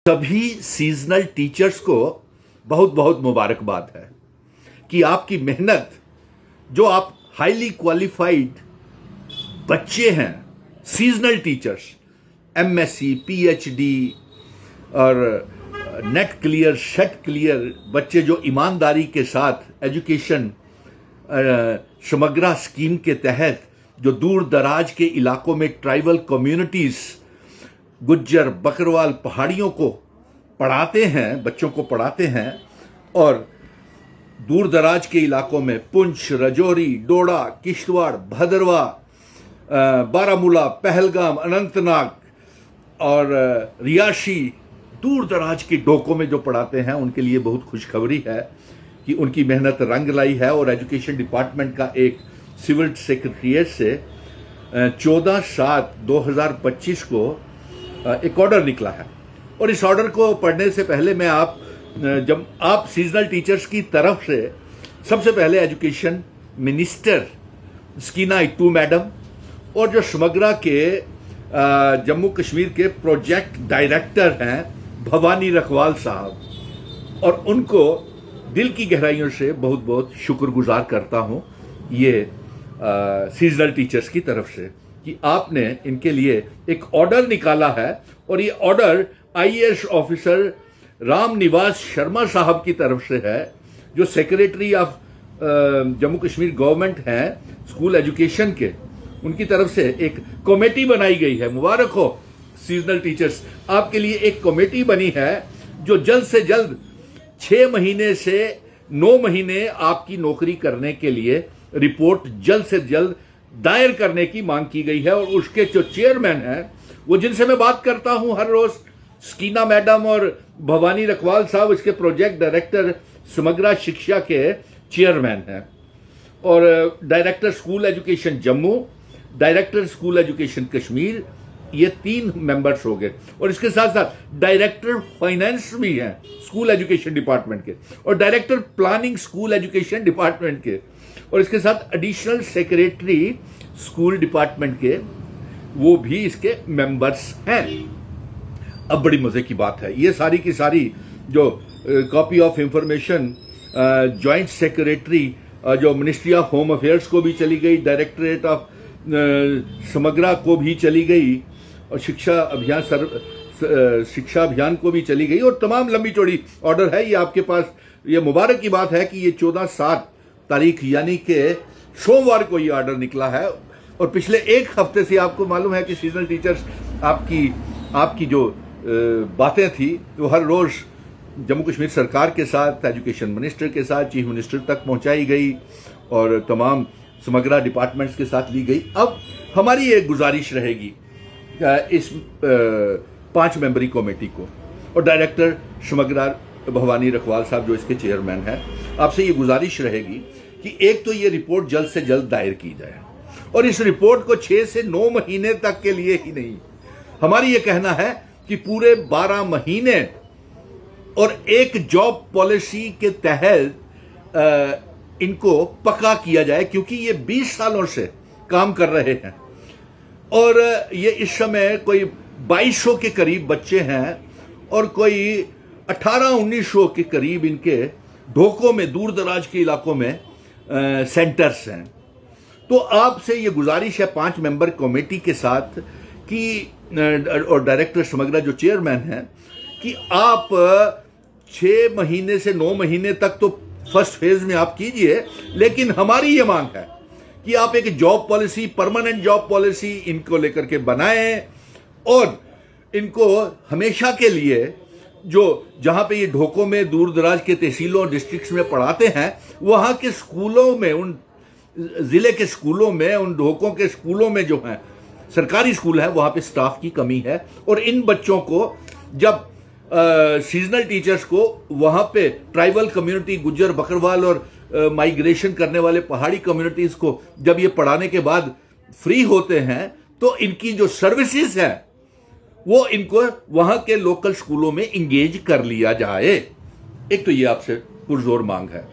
सभी seasonal teachers को बहुत बहुत मुबारकबाद है कि आपकी मेहनत, जो आप हाईली क्वालिफाइड बच्चे हैं, सीजनल टीचर्स, एमएससी, पीएचडी और नेट क्लियर, शेट क्लियर बच्चे जो ईमानदारी के साथ एजुकेशन समग्रा स्कीम के तहत जो दूर दराज के इलाकों में ट्राइबल कम्युनिटीज़, गुज्जर बकरवाल पहाड़ियों को पढ़ाते हैं, बच्चों को पढ़ाते हैं, और दूर दराज के इलाकों में पुंछ, रजौरी, डोडा, किश्तवाड़, भदरवा, बारामूला, पहलगाम, अनंतनाग और रियासी, दूर दराज के डोकों में जो पढ़ाते हैं, उनके लिए बहुत खुशखबरी है कि उनकी मेहनत रंग लाई है। और एजुकेशन डिपार्टमेंट का एक सिविल सेक्रेटरीट से 14/7/2025 को एक ऑर्डर निकला है। और इस ऑर्डर को पढ़ने से पहले मैं जब आप सीजनल टीचर्स की तरफ से सबसे पहले एजुकेशन मिनिस्टर स्कीना इट्टू मैडम और जो समग्रा के जम्मू कश्मीर के प्रोजेक्ट डायरेक्टर हैं भवानी रखवाल साहब, और उनको दिल की गहराइयों से बहुत बहुत शुक्रगुजार करता हूं ये सीजनल टीचर्स की तरफ से कि आपने इनके लिए एक ऑर्डर निकाला है। और ये order IAS officer Ram Niwas Sharma साहब की तरफ से है, जो secretary of Jammu Kashmir government हैं स्कूल एजुकेशन के, उनकी तरफ से एक कमेटी बनाई गई है। मुबारक हो सीजनल टीचर्स, आपके लिए एक कमेटी बनी है जो जल्द से जल्द 6 महीने से 9 महीने आपकी नौकरी करने के लिए रिपोर्ट जल्द से जल्द दायर करने की मांग की गई है। और उसके जो चेयरमैन हैं, वो जिनसे मैं बात करता हूं हर रोज, स्कीना मैडम और भवानी रखवाल साहब, इसके प्रोजेक्ट डायरेक्टर समग्रा शिक्षा के चेयरमैन हैं। और director school education Jammu, director school education Kashmir, ये 3 मेंबर्स हो गए। और इसके साथ साथ डायरेक्टर फाइनेंस भी हैं स्कूल एजुकेशन डिपार्टमेंट के, और director planning school education department के, और इसके साथ एडिशनल सेक्रेटरी स्कूल डिपार्टमेंट के, वो भी इसके मेंबर्स हैं। अब बड़ी मजे की बात है, ये सारी की सारी जो copy of information joint secretary जो मिनिस्ट्री ऑफ होम अफेयर्स को भी चली गई, डायरेक्टरेट ऑफ समग्रा को भी चली गई, और शिक्षा अभियान को भी चली गई, और तमाम लंबी चौड़ी ऑर्डर है। ये आपके पास, ये मुबारक की बात है कि ये 14/7 तारीख यानी कि सोमवार को ये ऑर्डर निकला है। और पिछले 1 हफ्ते से आपको मालूम है कि सीजनल टीचर्स आपकी जो बातें थी वो हर रोज जम्मू कश्मीर सरकार के साथ, एजुकेशन मिनिस्टर के साथ, चीफ मिनिस्टर तक पहुंचाई गई और तमाम समग्रा डिपार्टमेंट्स के साथ ली गई। अब हमारी एक गुजारिश रहेगी इस 5 मेंबरी कमेटी को, और डायरेक्टर समग्रा भवानी रखवाल साहब जो इसके चेयरमैन हैं, आपसे ये गुजारिश रहेगी कि एक तो ये रिपोर्ट जल्द से जल्द दायर की जाए, और इस रिपोर्ट को 6 से 9 महीने तक के लिए ही नहीं, हमारी ये कहना है कि पूरे 12 महीने और एक जॉब पॉलिसी के तहत इनको पक्का किया जाए, क्योंकि ये 20 सालों से काम कर रहे हैं और ये इस समय कोई 2200 के करीब बच्चे हैं और कोई 1800-1900 के करीब इनके ढोकों में, दूर दराज के इलाकों में सेंटर्स हैं। तो आपसे ये गुजारिश है 5 मेंबर कमेटी के साथ कि, और डायरेक्टर समग्रा जो चेयरमैन हैं, कि आप 6 महीने से 9 महीने तक तो फर्स्ट फेज में आप कीजिए, लेकिन हमारी ये मांग है कि आप एक job policy, permanent job policy इनको लेकर के बनाएं, और इनको हमेशा के लिए जो जहां पे ये ढोकों में, दूर दराज के तहसीलों और डिस्ट्रिक्ट्स में पढ़ाते हैं, वहां के स्कूलों में, उन जिले के स्कूलों में, उन ढोकों के स्कूलों में जो हैं सरकारी स्कूल है, वहां पे स्टाफ की कमी है। और इन बच्चों को जब सीजनल टीचर्स को वहां पे ट्राइबल कम्युनिटी, गुज्जर बकरवाल और माइग्रेशन करने वाले पहाड़ी कम्युनिटीज को जब ये पढ़ाने के बाद फ्री होते हैं, तो इनकी जो सर्विसेज है वो इनको वहां के लोकल स्कूलों में इंगेज कर लिया जाए। एक तो ये आपसे पुरजोर मांग है,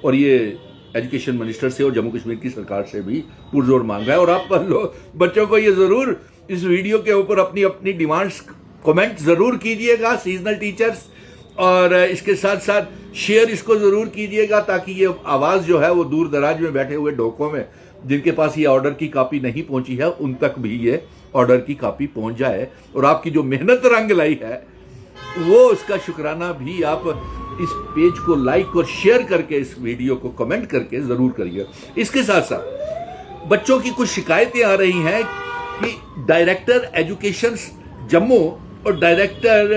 और ये एजुकेशन मिनिस्टर से और जम्मू कश्मीर की सरकार से भी पुरजोर मांग है। और आप बच्चों को ये जरूर इस वीडियो के ऊपर अपनी अपनी डिमांड्स कमेंट ज़रूर कीजिएगा सीजनल टीचर्स, और इसके साथ साथ शेयर इसको ज़रूर कीजिएगा ताकि ये आवाज़ जो है वो दूर दराज में बैठे हुए ढोकों में जिनके पास ये ऑर्डर की कॉपी नहीं पहुंची है उन तक भी ये ऑर्डर की कॉपी पहुंच जाए, और आपकी जो मेहनत रंग लाई है वो उसका शुक्राना भी आप इस पेज को लाइक और शेयर करके, इस वीडियो को कमेंट करके ज़रूर करिए। इसके साथ साथ बच्चों की कुछ शिकायतें आ रही हैं कि डायरेक्टर एजुकेशन जम्मू और डायरेक्टर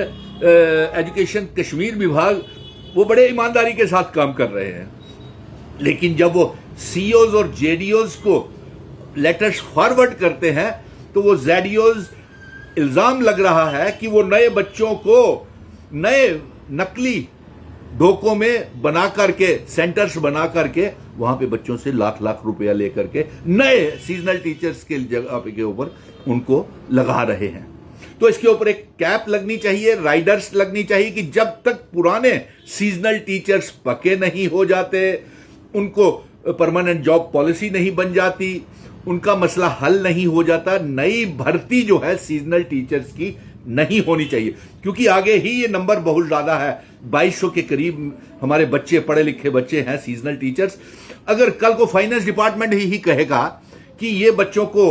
एजुकेशन कश्मीर विभाग वो बड़े ईमानदारी के साथ काम कर रहे हैं, लेकिन जब वो सीओज और जेडीओज को लेटर्स फॉरवर्ड करते हैं तो वो जेडीओज इल्ज़ाम लग रहा है कि वो नए बच्चों को नए नकली ढोकों में बना करके, सेंटर्स बना करके वहां पे बच्चों से लाख लाख रुपया लेकर के नए सीजनल टीचर्स के जगह के ऊपर उनको लगा रहे हैं। तो इसके ऊपर एक कैप लगनी चाहिए, राइडर्स लगनी चाहिए कि जब तक पुराने सीजनल टीचर्स पक्के नहीं हो जाते, उनको परमानेंट जॉब पॉलिसी नहीं बन जाती, उनका मसला हल नहीं हो जाता, नई भर्ती जो है सीजनल टीचर्स की नहीं होनी चाहिए, क्योंकि आगे ही ये नंबर बहुत ज़्यादा है। 2200 के करीब हमारे बच्चे, पढ़े लिखे बच्चे हैं सीजनल टीचर्स। अगर कल को फाइनेंस डिपार्टमेंट ही कहेगा कि ये बच्चों को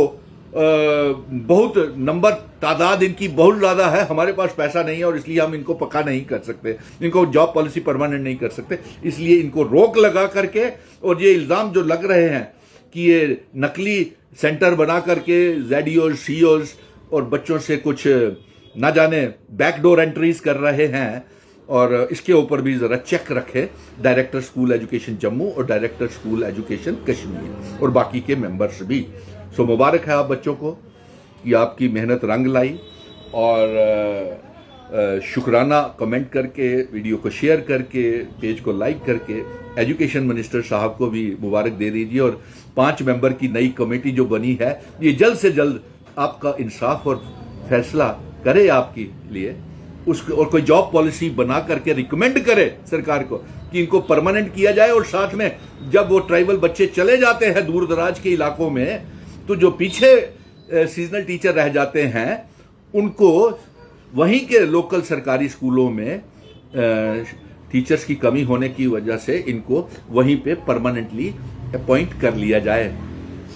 बहुत नंबर, तादाद इनकी बहुत ज़्यादा है, हमारे पास पैसा नहीं है और इसलिए हम इनको पक्का नहीं कर सकते, इनको जॉब पॉलिसी परमानेंट नहीं कर सकते, इसलिए इनको रोक लगा करके, और ये इल्ज़ाम जो लग रहे हैं कि ये नकली सेंटर बना करके जेडीओज, सीओज और बच्चों से कुछ ना जाने बैकडोर एंट्रीज कर रहे हैं, और इसके ऊपर भी ज़रा चेक रखे डायरेक्टर स्कूल एजुकेशन जम्मू और डायरेक्टर स्कूल एजुकेशन कश्मीर और बाकी के मेंबर्स भी। सो मुबारक है आप बच्चों को कि आपकी मेहनत रंग लाई, और शुक्राना कमेंट करके, वीडियो को शेयर करके, पेज को लाइक करके एजुकेशन मिनिस्टर साहब को भी मुबारक दे दीजिए। और 5 मेंबर की नई कमेटी जो बनी है ये जल्द से जल्द आपका इंसाफ और फैसला करे आपके लिए, उसको और कोई जॉब पॉलिसी बना करके रिकमेंड करे सरकार को कि इनको परमानेंट किया जाए। और साथ में जब वो ट्राइबल बच्चे चले जाते हैं दूर दराज के इलाकों में, तो जो पीछे सीजनल टीचर रह जाते हैं उनको वहीं के लोकल सरकारी स्कूलों में टीचर्स की कमी होने की वजह से इनको वहीं पे परमानेंटली अपॉइंट कर लिया जाए।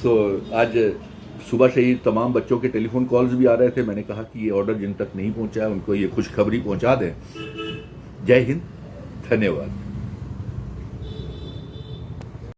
सो आज सुबह से ही तमाम बच्चों के टेलीफोन कॉल्स भी आ रहे थे, मैंने कहा कि ये ऑर्डर जिन तक नहीं पहुंचा है उनको ये खुशखबरी पहुंचा दें। जय हिंद, धन्यवाद।